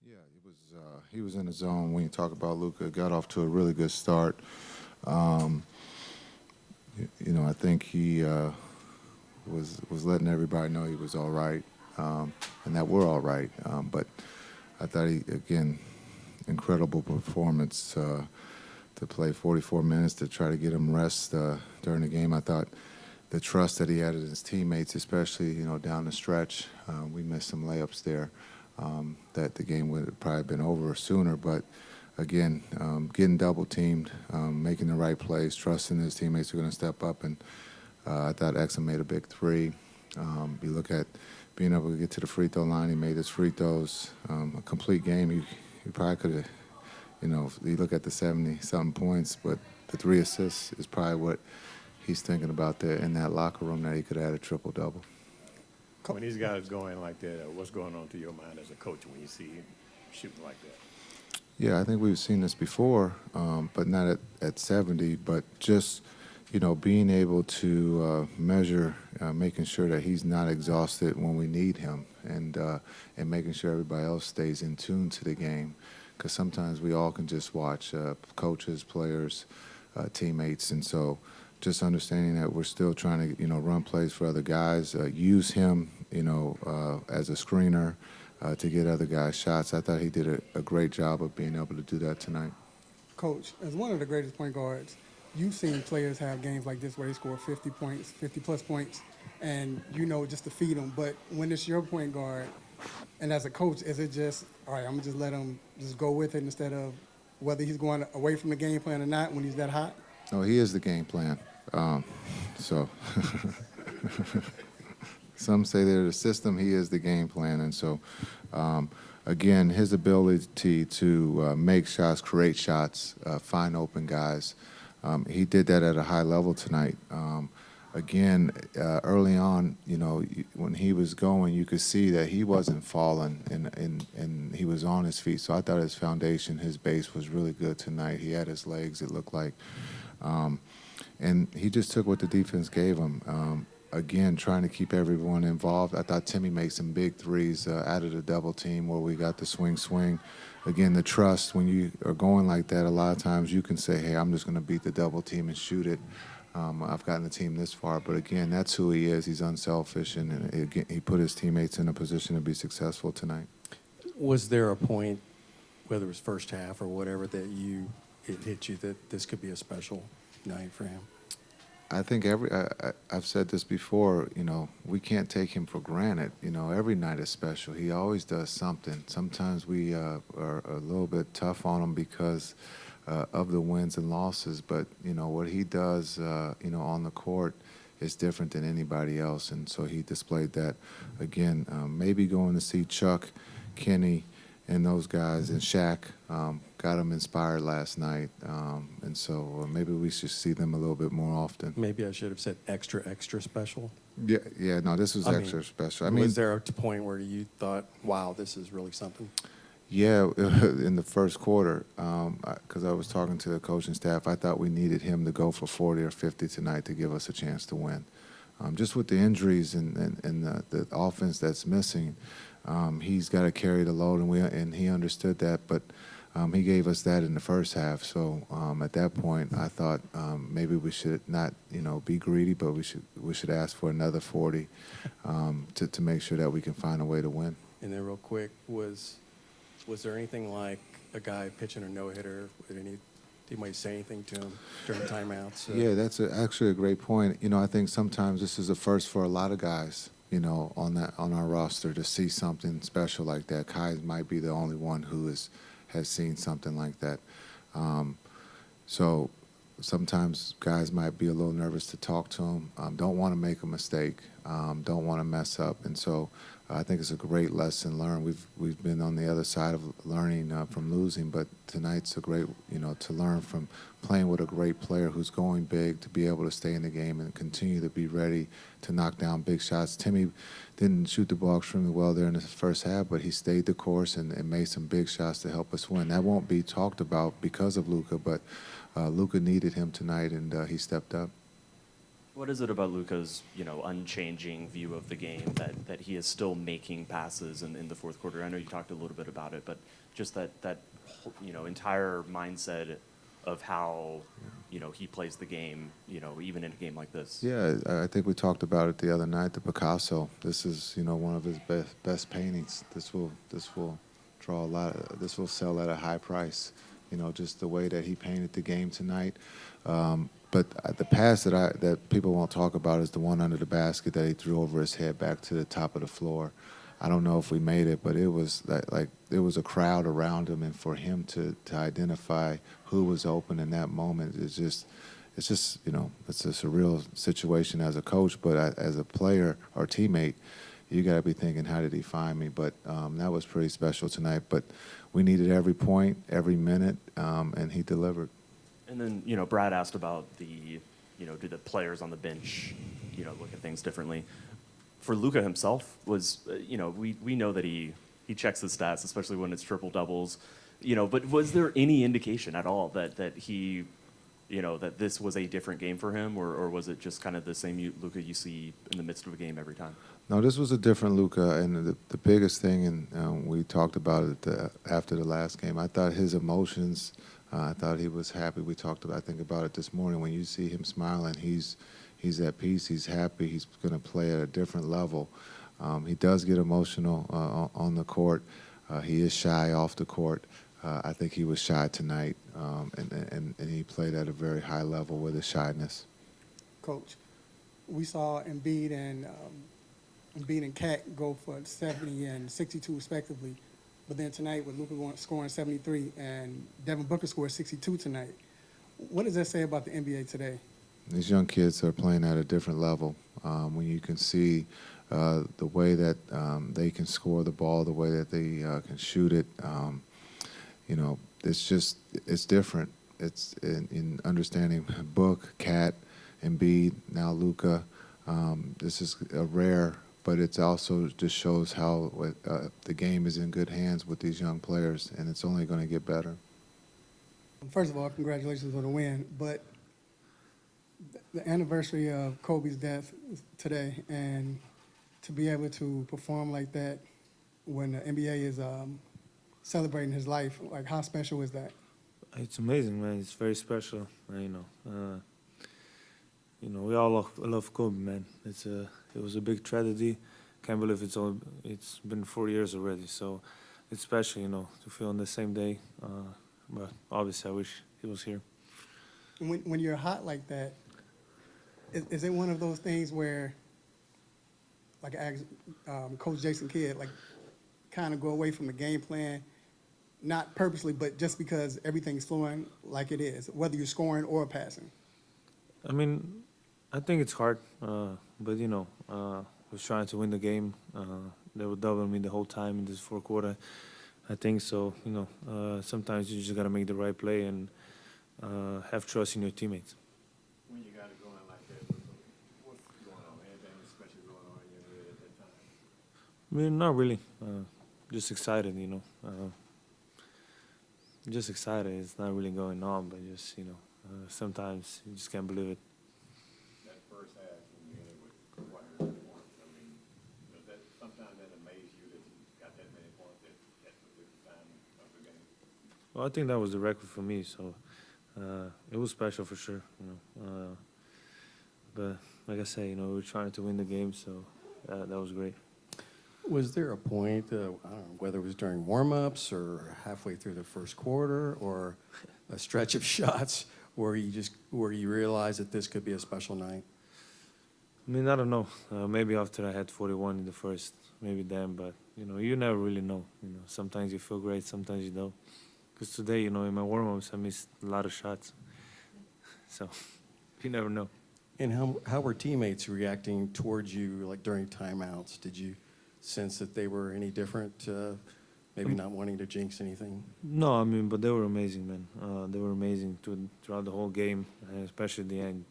Yeah, he was in the zone when you talk about Luka. Got off to a really good start. Um, I think he was letting everybody know he was all right, and that we're all right. But I thought he again incredible performance to play 44 minutes to try to get him rest during the game. I thought the trust that he had in his teammates, especially down the stretch, we missed some layups there. That the game would have probably been over sooner. But again, getting double teamed, making the right plays, trusting his teammates are going to step up. And I thought Exum made a big three. You look at being able to get to the free throw line. He made his free throws. A complete game. He probably could have, you look at the 70-something points, but the 3 assists is probably what he's thinking about there in that locker room that he could add a triple-double. When these guys go in like that, what's going on through your mind as a coach when you see him shooting like that? Yeah, I think we've seen this before, but not at 70. But just, being able to measure, making sure that he's not exhausted when we need him, and making sure everybody else stays in tune to the game. Because sometimes we all can just watch coaches, players, teammates, and so just understanding that we're still trying to, run plays for other guys, use him, as a screener to get other guys shots. I thought he did a great job of being able to do that tonight. Coach, as one of the greatest point guards, you've seen players have games like this where they score 50 points, 50-plus points, and just to feed them. But when it's your point guard, and as a coach, is it just, all right, I'm going to just let him just go with it instead of whether he's going away from the game plan or not when he's that hot? No, he is the game plan. So some say they're the system. He is the game plan. And so, again, his ability to make shots, create shots, find open guys, he did that at a high level tonight. Again, early on, when he was going, you could see that he wasn't falling and he was on his feet. So I thought his foundation, his base was really good tonight. He had his legs, it looked like. And he just took what the defense gave him. Again, trying to keep everyone involved. I thought Timmy made some big threes out of the double team where we got the swing. Again, the trust, when you are going like that, a lot of times you can say, hey, I'm just going to beat the double team and shoot it. I've gotten the team this far. But again, that's who he is. He's unselfish, and again, he put his teammates in a position to be successful tonight. Was there a point, whether it was first half or whatever, that it hit you that this could be a special night for him? I think I've said this before, we can't take him for granted. Every night is special. He always does something. Sometimes we are a little bit tough on him because of the wins and losses. But, what he does, on the court is different than anybody else. And so he displayed that again. Maybe going to see Chuck, Kenny, and those guys, and Shaq got them inspired last night. And so maybe we should see them a little bit more often. Maybe I should have said extra special. Yeah, no, this was extra special. Was there a point where you thought, wow, this is really something? Yeah, in the first quarter, because I was talking to the coaching staff, I thought we needed him to go for 40 or 50 tonight to give us a chance to win. Just with the injuries and the offense that's missing, he's got to carry the load, and he understood that, but he gave us that in the first half. So at that point, I thought maybe we should not, be greedy, but we should ask for another 40 to make sure that we can find a way to win. And then real quick, was there anything like a guy pitching a no-hitter? Did anybody say anything to him during timeouts? Yeah, that's actually a great point. I think sometimes this is a first for a lot of guys, on our roster to see something special like that. Kai might be the only one who has seen something like that. So sometimes guys might be a little nervous to talk to him, don't want to make a mistake, don't want to mess up. And so I think it's a great lesson learned. We've been on the other side of learning from losing, but tonight's a great, to learn from playing with a great player who's going big, to be able to stay in the game and continue to be ready to knock down big shots. Timmy didn't shoot the ball extremely well there in the first half, but he stayed the course and made some big shots to help us win. That won't be talked about because of Luka, but Luka needed him tonight, and he stepped up. What is it about Luka's, unchanging view of the game that he is still making passes in the fourth quarter? I know you talked a little bit about it, but just that entire mindset of how, he plays the game, even in a game like this. Yeah, I think we talked about it the other night. The Picasso. This is, one of his best paintings. This will draw a lot. This will sell at a high price. Just the way that he painted the game tonight. But the pass that people won't talk about is the one under the basket that he threw over his head back to the top of the floor. I don't know if we made it, but it was like there was a crowd around him, and for him to identify who was open in that moment it's just it's a surreal situation as a coach, but as a player or teammate, you got to be thinking, how did he find me? But that was pretty special tonight. But we needed every point, every minute, and he delivered. And then, Brad asked about do the players on the bench, look at things differently? For Luka himself, we know that he checks the stats, especially when it's triple doubles, but was there any indication at all that he, that this was a different game for him, or was it just kind of the same Luka you see in the midst of a game every time? No, this was a different Luka, and the biggest thing, and we talked about it after the last game, I thought his emotions, I thought he was happy. We talked about, I think about it this morning, when you see him smiling, he's at peace, he's happy, he's going to play at a different level. He does get emotional on the court. He is shy off the court. I think he was shy tonight, and he played at a very high level with his shyness. Coach, we saw Embiid and Cat go for 70 and 62 respectively. But then tonight with Luka scoring 73 and Devin Booker scored 62 tonight. What does that say about the NBA today? These young kids are playing at a different level. When you can see the way that they can score the ball, the way that they can shoot it, it's different. It's in understanding Book, Cat, Embiid, now Luka. This is a rare, but it also just shows how the game is in good hands with these young players, and it's only going to get better. First of all, congratulations on the win, but the anniversary of Kobe's death is today, and to be able to perform like that when the NBA is celebrating his life, like how special is that? It's amazing, man. It's very special. We all love Kobe, man. It was a big tragedy. Can't believe it's been 4 years already. So it's special, to feel on the same day. But obviously, I wish he was here. When you're hot like that, is it one of those things where, like Coach Jason Kidd, like kind of go away from the game plan, not purposely, but just because everything's flowing like it is, whether you're scoring or passing? I mean, I think it's hard, but was trying to win the game. They would double me the whole time in this fourth quarter. I think so. Sometimes you just gotta make the right play and have trust in your teammates. When you got it going like that, what's going on? Anything special going on in your head at that time? I mean, not really. Just excited, Just excited. It's not really going on, but just, sometimes you just can't believe it. That first half, when you ended with 100 points, I mean, does that sometimes that amaze you that you got that many points at the time of the game? Well, I think that was the record for me, so it was special for sure, But like I say, we were trying to win the game, so that was great. Was there a point, I don't know, whether it was during warm-ups or halfway through the first quarter or a stretch of shots where you realized that this could be a special night? I mean, I don't know. Maybe after I had 41 in the first, maybe then, but, you never really know. Sometimes you feel great, sometimes you don't. Because today, in my warm-ups, I missed a lot of shots. So you never know. And how were teammates reacting towards you, like during timeouts? Did you sense that they were any different, maybe not wanting to jinx anything? No, I mean, but they were amazing, man. They were amazing throughout the whole game, and especially at the end,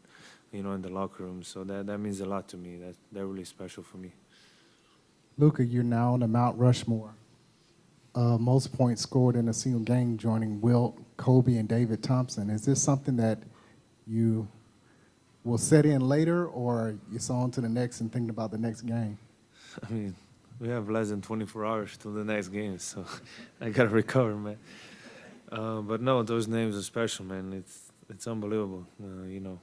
in the locker room. So that means a lot to me. They're really special for me. Luka, you're now on the Mount Rushmore. Most points scored in a single game, joining Wilt, Kobe, and David Thompson. Is this something that you will set in later, or it's on to the next and thinking about the next game? I mean, we have less than 24 hours till the next game, so I gotta recover, man. But no, those names are special, man. It's unbelievable. You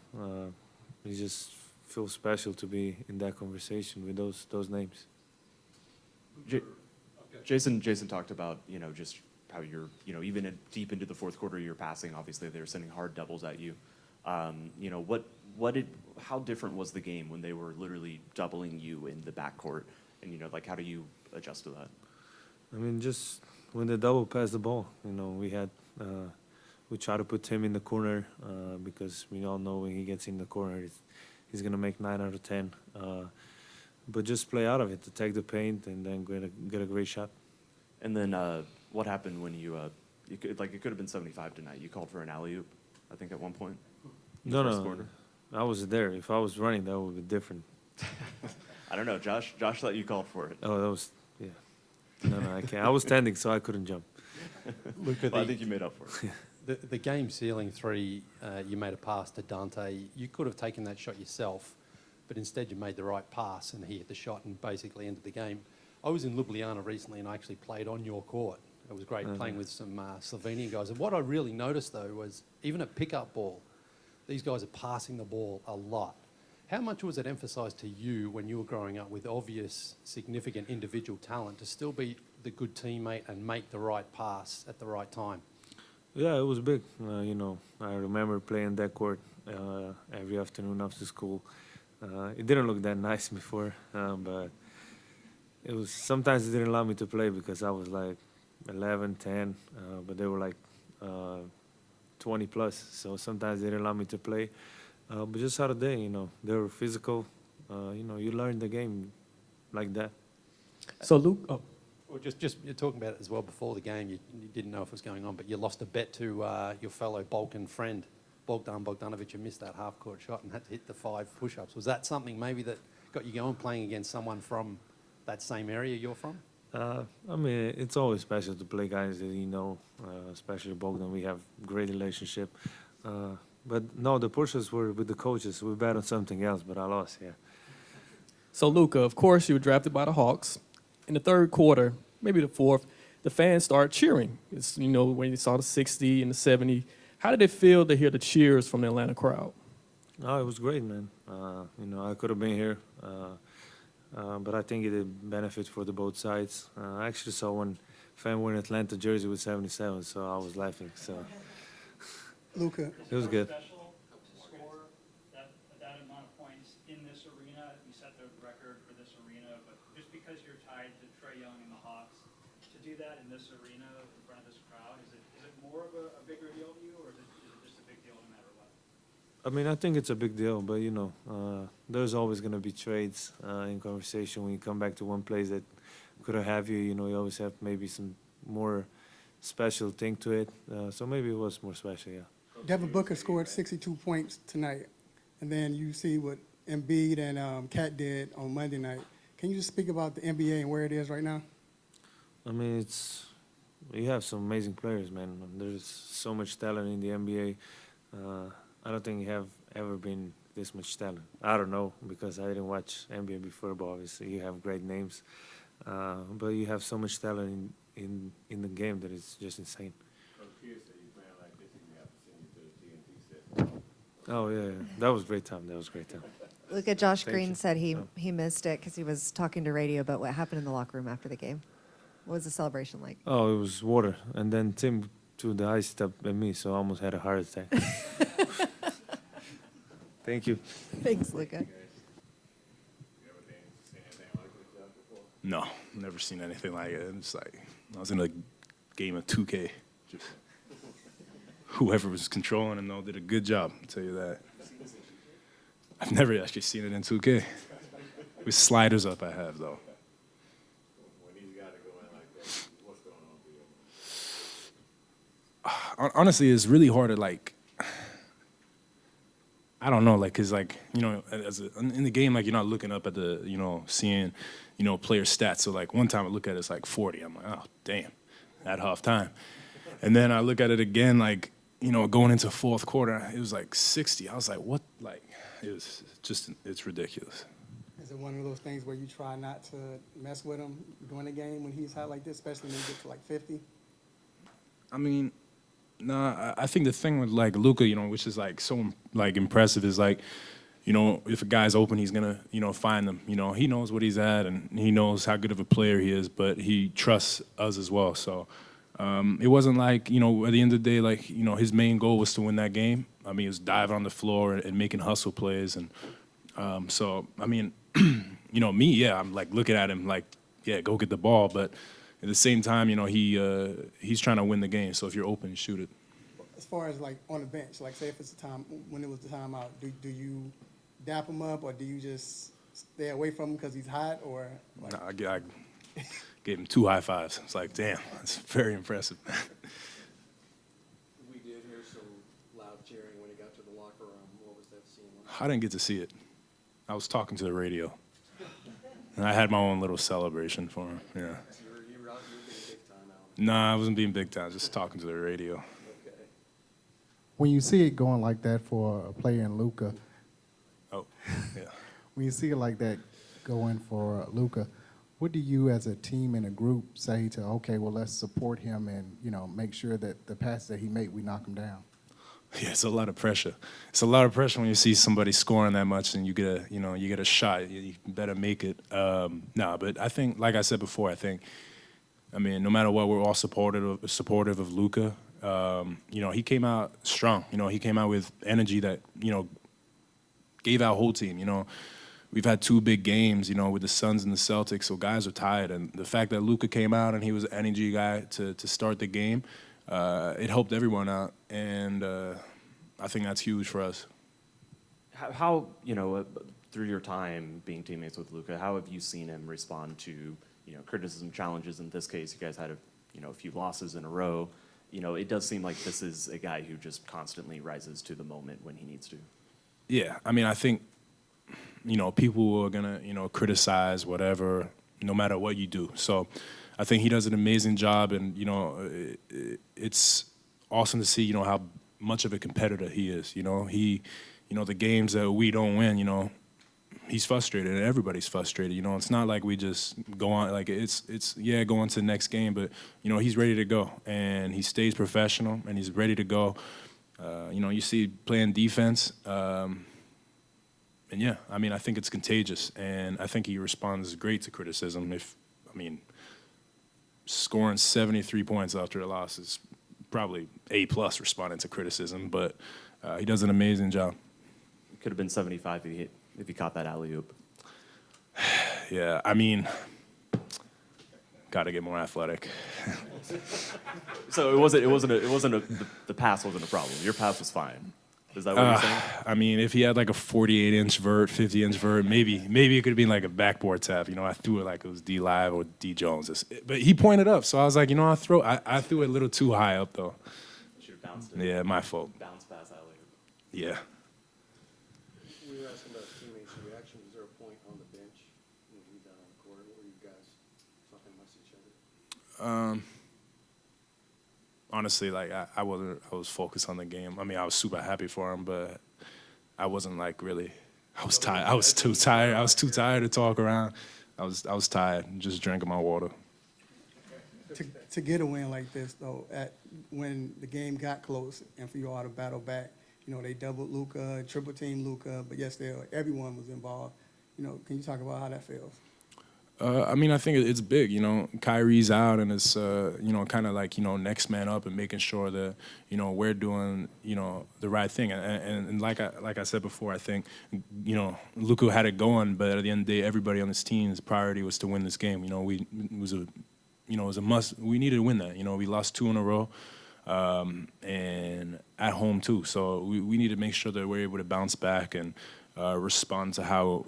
just feel special to be in that conversation with those names. Jason talked about, just how you're, even deep into the fourth quarter, you're passing. Obviously, they're sending hard doubles at you. How different was the game when they were literally doubling you in the backcourt? And, how do you adjust to that? I mean, just when they double pass the ball, we try to put him in the corner because we all know when he gets in the corner, he's going to make 9 out of 10. But just play out of it, to take the paint, and then get a great shot. And then what happened when it could have been 75 tonight. You called for an alley-oop, I think, at one point. in the first quarter. I was there. If I was running, that would be different. I don't know. Josh thought you called for it. Oh, that was, yeah. No, I can't. I was standing, so I couldn't jump. Luka, Well, I think you made up for it. the game-sealing three, you made a pass to Dante. You could have taken that shot yourself, but instead you made the right pass and he hit the shot and basically ended the game. I was in Ljubljana recently and I actually played on your court. It was great playing with some Slovenian guys. And what I really noticed, though, was even at pickup ball, these guys are passing the ball a lot. How much was it emphasised to you when you were growing up with obvious, significant individual talent to still be the good teammate and make the right pass at the right time? Yeah, it was big. I remember playing that court every afternoon after school. It didn't look that nice before, but it was. Sometimes they didn't allow me to play because I was like 11, 10, but they were like 20 plus. So sometimes they didn't allow me to play. But just how they, they were physical. You learn the game like that. So, Luke, well, just you're talking about it as well before the game. You didn't know if it was going on, but you lost a bet to your fellow Balkan friend, Bogdan Bogdanovic. You missed that half-court shot and had to hit the 5 push-ups. Was that something maybe that got you going, playing against someone from that same area you're from? I mean, it's always special to play guys that especially Bogdan. We have great relationship. But no, the pushes were with the coaches. We bet on something else, but I lost, yeah. So, Luka, of course, you were drafted by the Hawks. In the third quarter, maybe the fourth, the fans started cheering. It's, when you saw the 60 and the 70. How did it feel to hear the cheers from the Atlanta crowd? Oh, it was great, man. I could have been here, but I think it did benefit for the both sides. I actually saw one fan wearing Atlanta jersey with 77, so I was laughing. So Luka, it was good. Special to score that amount of points in this arena. You set the record for this arena, but just because you're tied to Trae Young and the Hawks, to do that in this arena in front of this crowd, is it more of a bigger deal to you, or is it just a big deal no matter what? I mean, I think it's a big deal, but there's always going to be trades in conversation when you come back to one place that could have you. You always have maybe some more special thing to it. So maybe it was more special, yeah. Devin Booker scored 62 points tonight, and then you see what Embiid and Cat did on Monday night. Can you just speak about the NBA and where it is right now? I mean, you have some amazing players, man. There's so much talent in the NBA. I don't think you have ever been this much talent. I don't know, because I didn't watch NBA before, but obviously you have great names. But you have so much talent in the game that it's just insane. Oh, yeah. That was a great time. Luka, Josh Thank Green you. said he missed it because he was talking to radio about what happened in the locker room after the game. What was the celebration like? Oh, it was water. And then Tim threw the ice up at me, so I almost had a heart attack. Thank you. Thanks, Luka. No, never seen anything like it. It's like I was in a game of 2K. Just whoever was controlling it did a good job, I'll tell you that. I've never actually seen it in 2K. With sliders up I have, though. When these guys are going like that, what's going on for you? Honestly, it's really hard to, I don't know, because, in the game, you're not looking up at the, seeing, player stats. So, one time I look at it, it's 40. I'm like, oh, damn, at halftime. And then I look at it again, going into fourth quarter, it was like 60. I was like, what? Like, it's ridiculous. Is it one of those things where you try not to mess with him during the game when he's hot like this, especially when you get to like 50? I mean, nah, I think the thing with like Luka, which is like so like impressive is like, if a guy's open, he's gonna, find them. He knows what he's at and he knows how good of a player he is, but he trusts us as well. So it wasn't like, at the end of the day, like, his main goal was to win that game. I mean, he was diving on the floor and making hustle plays. And so, I mean, me, yeah, I'm like looking at him like, yeah, go get the ball. But at the same time, he's trying to win the game. So if you're open, shoot it. As far as like on the bench, like say if it's the time, when it was the timeout, do you dap him up or do you just stay away from him because he's hot or? Like? Nah, I gave him 2 high fives. It's like, damn, that's very impressive. We did hear some loud cheering when he got to the locker room. What was that scene like? I didn't get to see it. I was talking to the radio. And I had my own little celebration for him, yeah. You were being big time out. Nah, I wasn't being big time, just talking to the radio. Okay. When you see it going like that for a player in Luka, Oh, yeah. when you see it like that going for Luka, what do you as a team and a group say to, okay, well, let's support him and, make sure that the pass that he made, we knock him down? Yeah, it's a lot of pressure. It's a lot of pressure when you see somebody scoring that much and you get a shot. You better make it. But I think, like I said before, I mean, no matter what, we're all supportive of Luka. He came out strong. He came out with energy that gave our whole team. We've had 2 big games, with the Suns and the Celtics, so guys are tired. And the fact that Luka came out and he was an energy guy to start the game, it helped everyone out, and I think that's huge for us. How through your time being teammates with Luka, how have you seen him respond to criticism, challenges? In this case, you guys had a few losses in a row. It does seem like this is a guy who just constantly rises to the moment when he needs to. Yeah, I mean, I think people are gonna criticize whatever, no matter what you do. So I think he does an amazing job, and it's awesome to see how much of a competitor he is. He the games that we don't win, he's frustrated, and everybody's frustrated. It's not like we just go on like it's go on to the next game, but he's ready to go, and he stays professional, and he's ready to go. You see playing defense. And yeah, I mean, I think it's contagious, and I think he responds great to criticism. Scoring 73 points after a loss is probably A+ responding to criticism, but he does an amazing job. It could have been 75 if he caught that alley-oop. Yeah, I mean, got to get more athletic. So the pass wasn't a problem. Your pass was fine. Is that what you're saying? I mean, if he had like a 48-inch vert, 50-inch vert, maybe it could have been like a backboard tap. I threw it like it was D Live or D Jones. But he pointed up, so I was like, I threw it a little too high up though. Should have bounced it. Yeah, my fault. Bounce pass alley. Yeah. We were asking about teammates' reaction. Was there a point on the bench when you were down on the court where you guys talking amongst each other? Honestly, like I was focused on the game. I mean, I was super happy for him, but I wasn't like really. I was tired. I was too tired. I was too tired to talk around. I was tired. Just drinking my water. To get a win like this though, when the game got close and for you all to battle back, they doubled Luka, triple team Luka, but yes, everyone was involved. Can you talk about how that feels? I mean, I think it's big. Kyrie's out, and it's kind of like next man up and making sure that we're doing the right thing. And like I said before, I think Luka had it going, but at the end of the day, everybody on this team's priority was to win this game. It was a must. We needed to win that. We lost 2 in a row, and at home too. So we need to make sure that we're able to bounce back and respond to how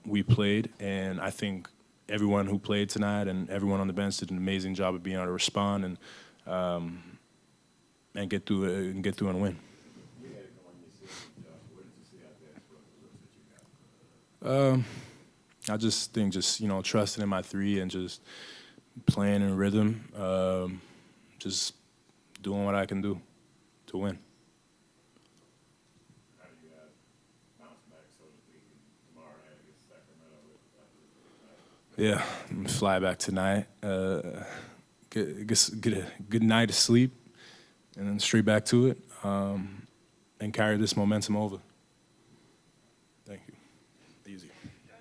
we played. And I think everyone who played tonight and everyone on the bench did an amazing job of being able to respond and get through and win. I just think trusting in my 3 and just playing in rhythm, just doing what I can do to win. Yeah, I'm gonna fly back tonight. Get a good night of sleep, and then straight back to it, and carry this momentum over. Thank you. Easy.